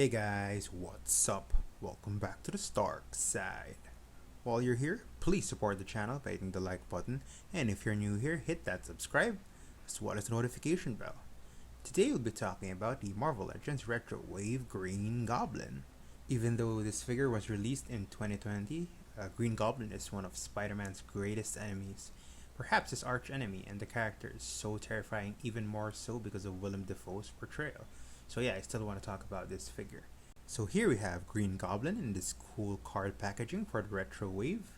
Hey guys, what's up? Welcome back to the Starkside. While you're here, please support the channel by hitting the like button, and if you're new here, hit that subscribe as well as the notification bell. Today we'll be talking about the Marvel Legends Retro Wave Green Goblin. Even though this figure was released in 2020, Green Goblin is one of Spider-Man's greatest enemies, perhaps his arch enemy, and the character is so terrifying even more so because of Willem Dafoe's portrayal. So yeah, I still want to talk about this figure. So here we have Green Goblin in this cool card packaging for the retro wave.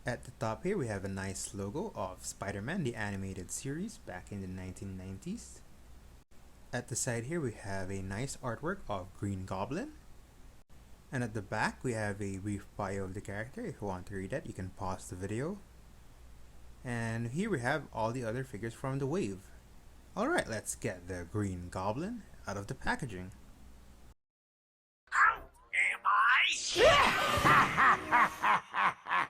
At the top here we have a nice logo of Spider-Man the animated series back in the 1990s. At the side here we have a nice artwork of Green Goblin. And at the back we have a brief bio of the character. If you want to read that, you can pause the video. And here we have all the other figures from the wave. Alright, let's get the Green Goblin out of the packaging. How am I?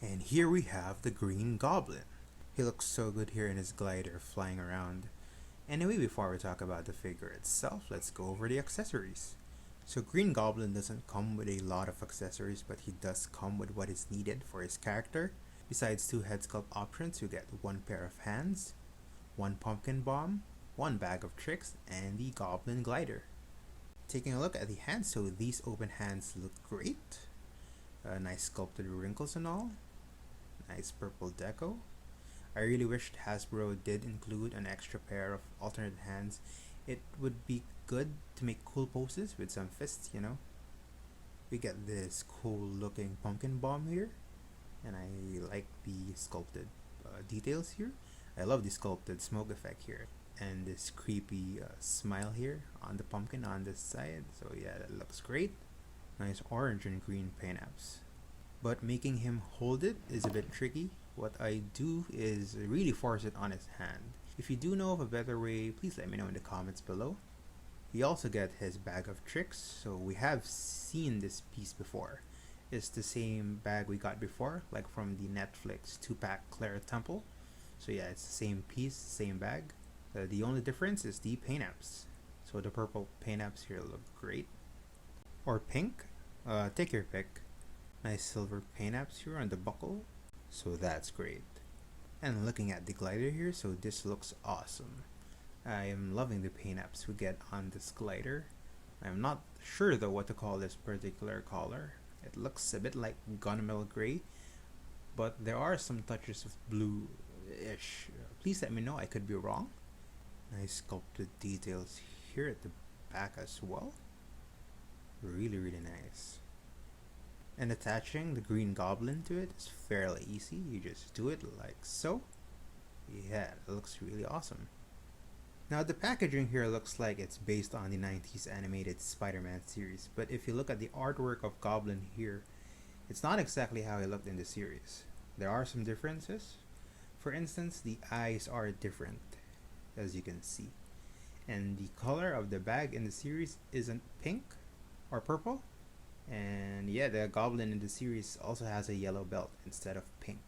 And here we have the Green Goblin. He looks so good here in his glider flying around. Anyway, before we talk about the figure itself, let's go over the accessories. So Green Goblin doesn't come with a lot of accessories, but he does come with what is needed for his character. Besides 2 head sculpt options, you get 1 pair of hands, 1 pumpkin bomb, 1 bag of tricks, and the Goblin glider. Taking a look at the hands, so these open hands look great. Nice sculpted wrinkles and all. Nice purple deco. I really wished Hasbro did include an extra pair of alternate hands. It would be good to make cool poses with some fists, you know. We get this cool looking pumpkin bomb here, and I like the sculpted details here. I love the sculpted smoke effect here, and this creepy smile here on the pumpkin on this side. So yeah, that looks great. Nice orange and green paint apps. But making him hold it is a bit tricky. What I do is really force it on his hand. If you do know of a better way, please let me know in the comments below. We also get his bag of tricks, so we have seen this piece before. It's the same bag we got before, like from the Netflix 2-pack Clara Temple. So yeah, it's the same piece, same bag. The only difference is the paint apps. So the purple paint apps here look great. Or pink, take your pick. Nice silver paint apps here on the buckle, so that's great. And looking at the glider here, so this looks awesome. I am loving the paint apps we get on this glider. I'm not sure though what to call this particular color. It looks a bit like gunmetal gray, but there are some touches of blue-ish. Please let me know, I could be wrong. Nice sculpted details here at the back as well. Really nice. And attaching the Green Goblin to it is fairly easy. You just do it like so. Yeah, it looks really awesome. Now the packaging here looks like it's based on the 90s animated Spider-Man series, but if you look at the artwork of Goblin here, it's not exactly how he looked in the series. There are some differences. For instance, the eyes are different, as you can see. And the color of the bag in the series isn't pink or purple. And yeah, the Goblin in the series also has a yellow belt instead of pink.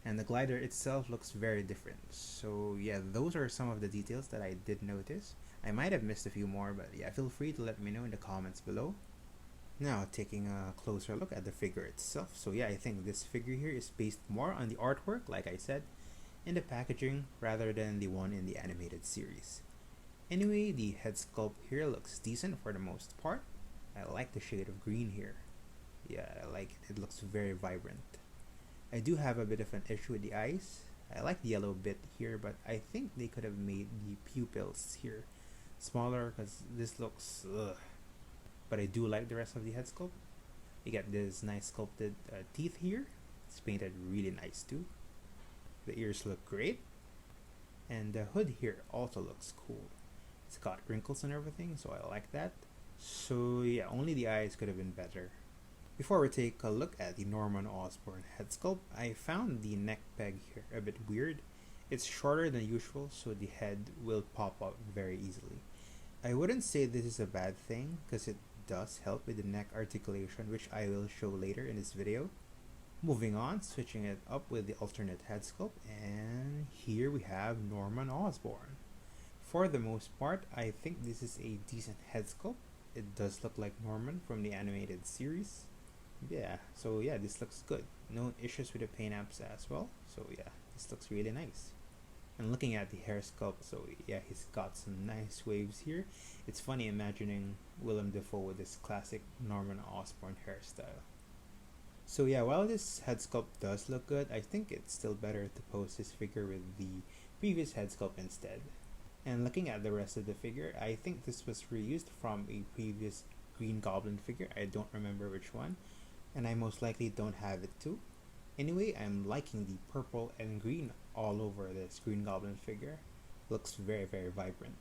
And the glider itself looks very different. So yeah, those are some of the details that I did notice. I might have missed a few more, but yeah, feel free to let me know in the comments below. Now taking a closer look at the figure itself. So yeah, I think this figure here is based more on the artwork, like I said, in the packaging rather than the one in the animated series. Anyway, the head sculpt here looks decent for the most part. I like the shade of green here. Yeah, I like it. It looks very vibrant. I do have a bit of an issue with the eyes. I like the yellow bit here, but I think they could have made the pupils here smaller because this looks ugh. But I do like the rest of the head sculpt. You get this nice sculpted teeth here. It's painted really nice too. The ears look great. And the hood here also looks cool. It's got wrinkles and everything, so I like that. So yeah, only the eyes could have been better. Before we take a look at the Norman Osborn head sculpt, I found the neck peg here a bit weird. It's shorter than usual, so the head will pop out very easily. I wouldn't say this is a bad thing, because it does help with the neck articulation, which I will show later in this video. Moving on, switching it up with the alternate head sculpt, and here we have Norman Osborn. For the most part, I think this is a decent head sculpt. it does look like Norman from the animated series. Yeah, so yeah, this looks good. No issues with the paint apps as well. So yeah, this looks really nice. And looking at the hair sculpt, so yeah, he's got some nice waves here. It's funny imagining Willem Dafoe with this classic Norman Osborn hairstyle. So yeah, while this head sculpt does look good, I think it's still better to pose his figure with the previous head sculpt instead. And looking at the rest of the figure, I think this was reused from a previous Green Goblin figure. I don't remember which one, and I most likely don't have it too. Anyway, I'm liking the purple and green all over this Green Goblin figure. Looks very, very vibrant.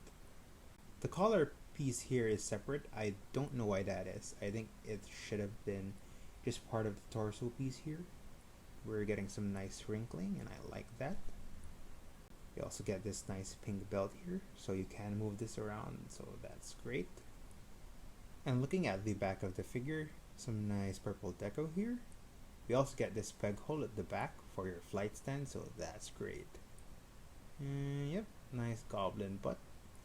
The collar piece here is separate. I don't know why that is. I think it should have been just part of the torso piece here. We're getting some nice wrinkling, and I like that. You also get this nice pink belt here, so you can move this around, so that's great. And looking at the back of the figure, some nice purple deco here. We also get this peg hole at the back for your flight stand, so that's great. Yep, nice goblin butt.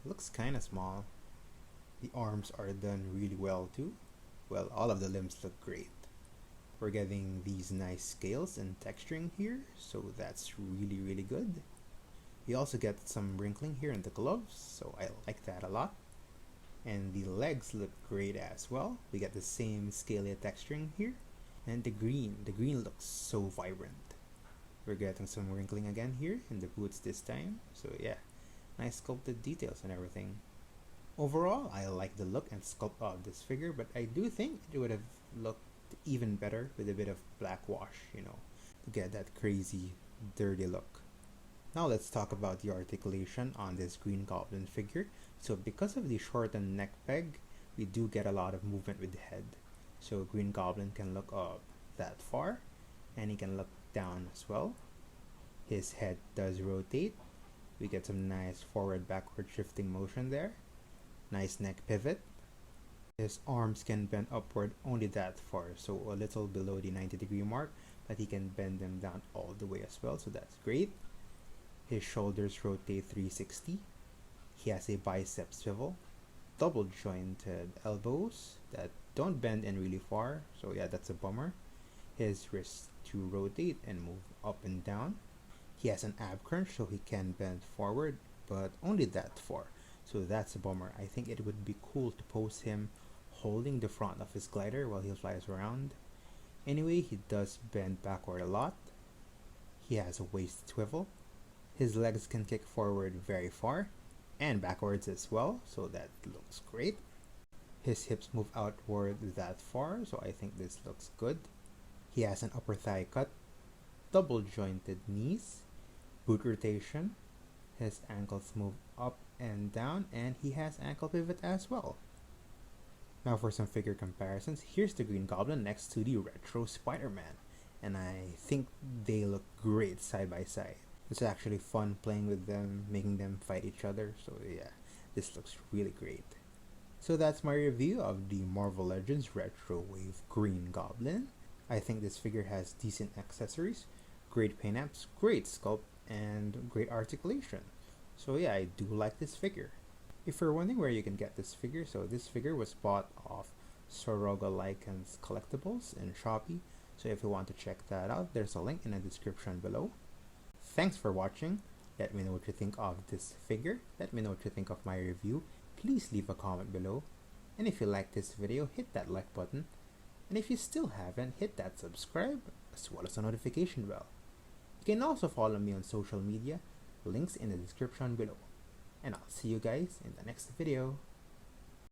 Looks kinda small. The arms are done really well too. Well, all of the limbs look great. We're getting these nice scales and texturing here, so that's really, really good. You also get some wrinkling here in the gloves, so I like that a lot. And the legs look great as well. We get the same scaly texturing here. And the green looks so vibrant. We're getting some wrinkling again here in the boots this time, so yeah, nice sculpted details and everything. Overall, I like the look and sculpt of this figure, but I do think it would have looked even better with a bit of black wash, you know, to get that crazy, dirty look. Now let's talk about the articulation on this Green Goblin figure. So because of the shortened neck peg, we do get a lot of movement with the head. So Green Goblin can look up that far, and he can look down as well. His head does rotate. We get some nice forward-backward shifting motion there. Nice neck pivot. His arms can bend upward only that far, so a little below the 90-degree mark, but he can bend them down all the way as well, so that's great. His shoulders rotate 360. He has a bicep swivel, double jointed elbows that don't bend in really far, so yeah, that's a bummer. His wrists to rotate and move up and down. He has an ab crunch, so he can bend forward, but only that far, so that's a bummer. I think it would be cool to pose him holding the front of his glider while he flies around. Anyway, he does bend backward a lot. He has a waist swivel. His legs can kick forward very far and backwards as well, so that looks great. His hips move outward that far, so I think this looks good. He has an upper thigh cut, double jointed knees, boot rotation. His ankles move up and down, and he has ankle pivot as well. Now for some figure comparisons, here's the Green Goblin next to the retro Spider-Man, and I think they look great side by side. It's actually fun playing with them, making them fight each other, so yeah, this looks really great. So that's my review of the Marvel Legends Retro Wave Green Goblin. I think this figure has decent accessories, great paint apps, great sculpt, and great articulation. So yeah, I do like this figure. If you're wondering where you can get this figure, so this figure was bought off Soroga Lycan's Collectibles in Shopee. So if you want to check that out, there's a link in the description below. Thanks for watching. Let me know what you think of this figure. Let me know what you think of my review. Please leave a comment below. And if you like this video, hit that like button. And if you still haven't, hit that subscribe as well as the notification bell. You can also follow me on social media. Links in the description below. And I'll see you guys in the next video.